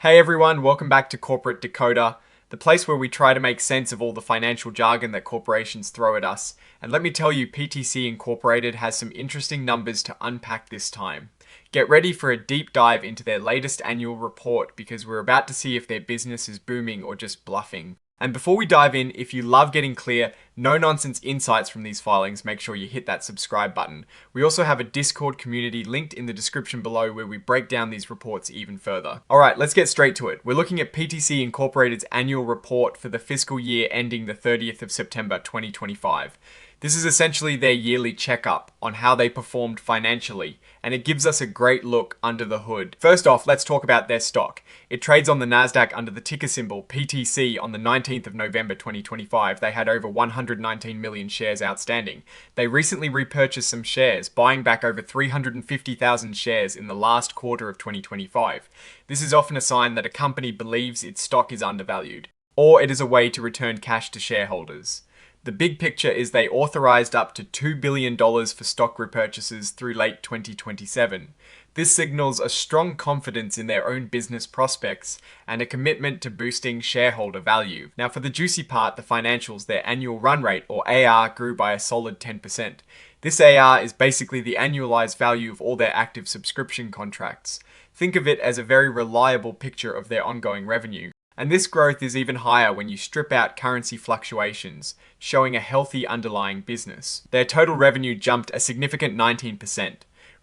Hey everyone, welcome back to Corporate Decoder, the place where we try to make sense of all the financial jargon that corporations throw at us. And let me tell you, PTC Incorporated has some interesting numbers to unpack this time. Get ready for a deep dive into their latest annual report because we're about to see if their business is booming or just bluffing. And before we dive in, if you love getting clear, no-nonsense insights from these filings, make sure you hit that subscribe button. We also have a Discord community linked in the description below where we break down these reports even further. Alright, let's get straight to it. We're looking at PTC Incorporated's annual report for the fiscal year ending the 30th of September 2025. This is essentially their yearly checkup on how they performed financially, and it gives us a great look under the hood. First off, let's talk about their stock. It trades on the Nasdaq under the ticker symbol PTC on the 19th of November 2025. They had over 119 million shares outstanding. They recently repurchased some shares, buying back over 350,000 shares in the last quarter of 2025. This is often a sign that a company believes its stock is undervalued, or it is a way to return cash to shareholders. The big picture is they authorized up to $2 billion for stock repurchases through late 2027. This signals a strong confidence in their own business prospects and a commitment to boosting shareholder value. Now for the juicy part, the financials, their annual run rate or AR grew by a solid 10%. This AR is basically the annualized value of all their active subscription contracts. Think of it as a very reliable picture of their ongoing revenue. And this growth is even higher when you strip out currency fluctuations, showing a healthy underlying business. Their total revenue jumped a significant 19%.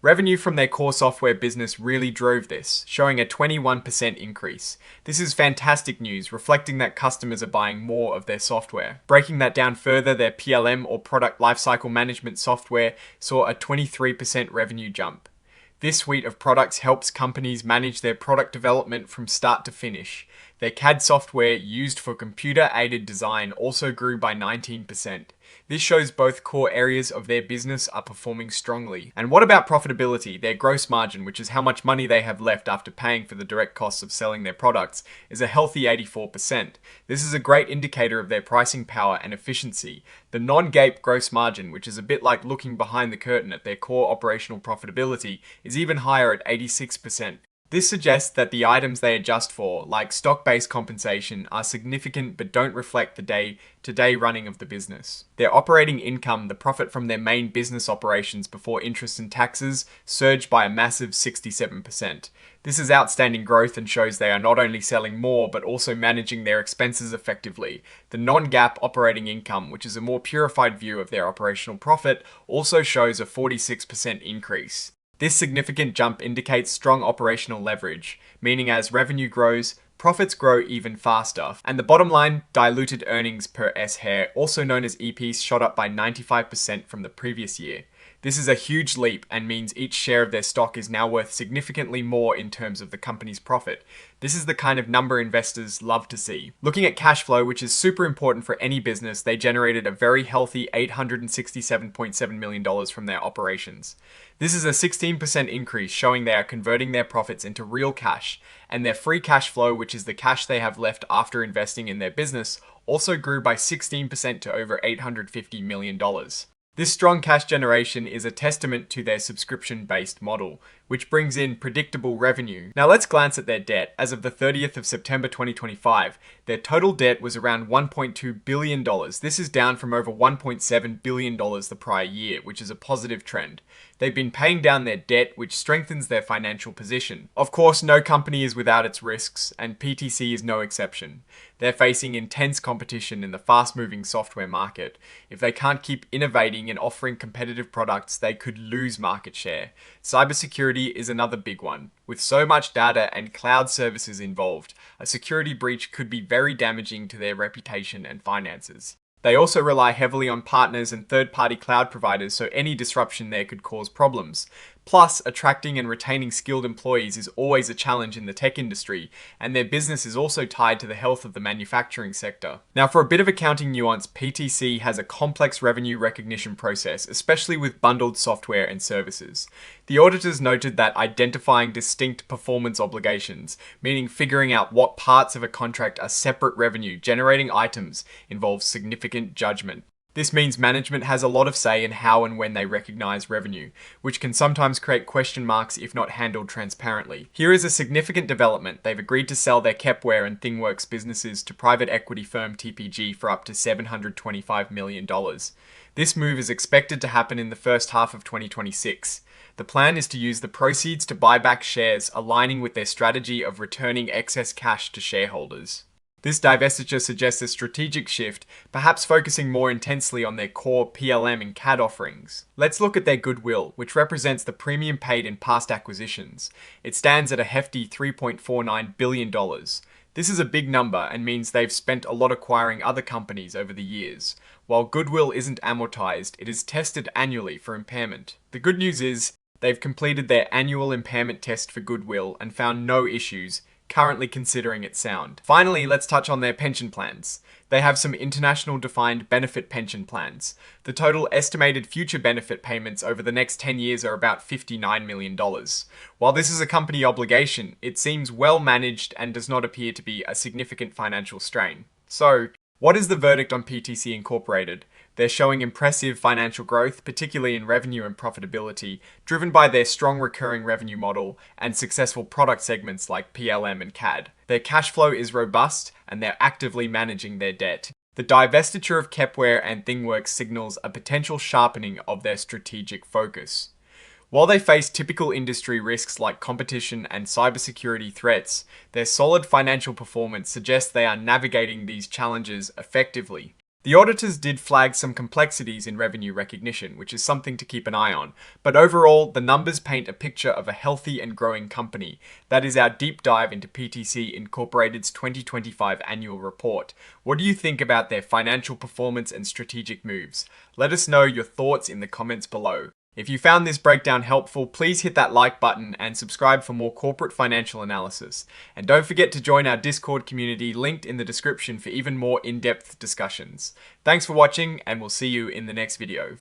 Revenue from their core software business really drove this, showing a 21% increase. This is fantastic news, reflecting that customers are buying more of their software. Breaking that down further, their PLM or Product Lifecycle Management software saw a 23% revenue jump. This suite of products helps companies manage their product development from start to finish. Their CAD software used for computer-aided design also grew by 19%. This shows both core areas of their business are performing strongly. And what about profitability? Their gross margin, which is how much money they have left after paying for the direct costs of selling their products, is a healthy 84%. This is a great indicator of their pricing power and efficiency. The non-GAAP gross margin, which is a bit like looking behind the curtain at their core operational profitability, is even higher at 86%. This suggests that the items they adjust for, like stock-based compensation, are significant but don't reflect the day-to-day running of the business. Their operating income, the profit from their main business operations before interest and taxes, surged by a massive 67%. This is outstanding growth and shows they are not only selling more but also managing their expenses effectively. The non-GAAP operating income, which is a more purified view of their operational profit, also shows a 46% increase. This significant jump indicates strong operational leverage, meaning as revenue grows, profits grow even faster. And the bottom line, diluted earnings per S-share, also known as EPS, shot up by 95% from the previous year. This is a huge leap and means each share of their stock is now worth significantly more in terms of the company's profit. This is the kind of number investors love to see. Looking at cash flow, which is super important for any business, they generated a very healthy $867.7 million from their operations. This is a 16% increase, showing they are converting their profits into real cash, and their free cash flow, which is the cash they have left after investing in their business, also grew by 16% to over $850 million. This strong cash generation is a testament to their subscription-based model, which brings in predictable revenue. Now let's glance at their debt. As of the 30th of September 2025, their total debt was around $1.2 billion. This is down from over $1.7 billion the prior year, which is a positive trend. They've been paying down their debt, which strengthens their financial position. Of course, no company is without its risks, and PTC is no exception. They're facing intense competition in the fast-moving software market. If they can't keep innovating and offering competitive products, they could lose market share. Cybersecurity is another big one. With so much data and cloud services involved, a security breach could be very damaging to their reputation and finances. They also rely heavily on partners and third-party cloud providers, so any disruption there could cause problems. Plus, attracting and retaining skilled employees is always a challenge in the tech industry, and their business is also tied to the health of the manufacturing sector. Now, for a bit of accounting nuance, PTC has a complex revenue recognition process, especially with bundled software and services. The auditors noted that identifying distinct performance obligations, meaning figuring out what parts of a contract are separate revenue generating items, involves significant judgment. This means management has a lot of say in how and when they recognize revenue, which can sometimes create question marks if not handled transparently. Here is a significant development. They've agreed to sell their Kepware and ThingWorx businesses to private equity firm TPG for up to $725 million. This move is expected to happen in the first half of 2026. The plan is to use the proceeds to buy back shares, aligning with their strategy of returning excess cash to shareholders. This divestiture suggests a strategic shift, perhaps focusing more intensely on their core PLM and CAD offerings. Let's look at their goodwill, which represents the premium paid in past acquisitions. It stands at a hefty $3.49 billion. This is a big number and means they've spent a lot acquiring other companies over the years. While goodwill isn't amortized, it is tested annually for impairment. The good news is, they've completed their annual impairment test for goodwill and found no issues, currently considering it sound. Finally, let's touch on their pension plans. They have some international defined benefit pension plans. The total estimated future benefit payments over the next 10 years are about $59 million. While this is a company obligation, it seems well managed and does not appear to be a significant financial strain. So, what is the verdict on PTC Incorporated? They're showing impressive financial growth, particularly in revenue and profitability, driven by their strong recurring revenue model and successful product segments like PLM and CAD. Their cash flow is robust and they're actively managing their debt. The divestiture of Kepware and ThingWorx signals a potential sharpening of their strategic focus. While they face typical industry risks like competition and cybersecurity threats, their solid financial performance suggests they are navigating these challenges effectively. The auditors did flag some complexities in revenue recognition, which is something to keep an eye on, but overall, the numbers paint a picture of a healthy and growing company. That is our deep dive into PTC Incorporated's 2025 annual report. What do you think about their financial performance and strategic moves? Let us know your thoughts in the comments below. If you found this breakdown helpful, please hit that like button and subscribe for more corporate financial analysis. And don't forget to join our Discord community linked in the description for even more in-depth discussions. Thanks for watching, and we'll see you in the next video.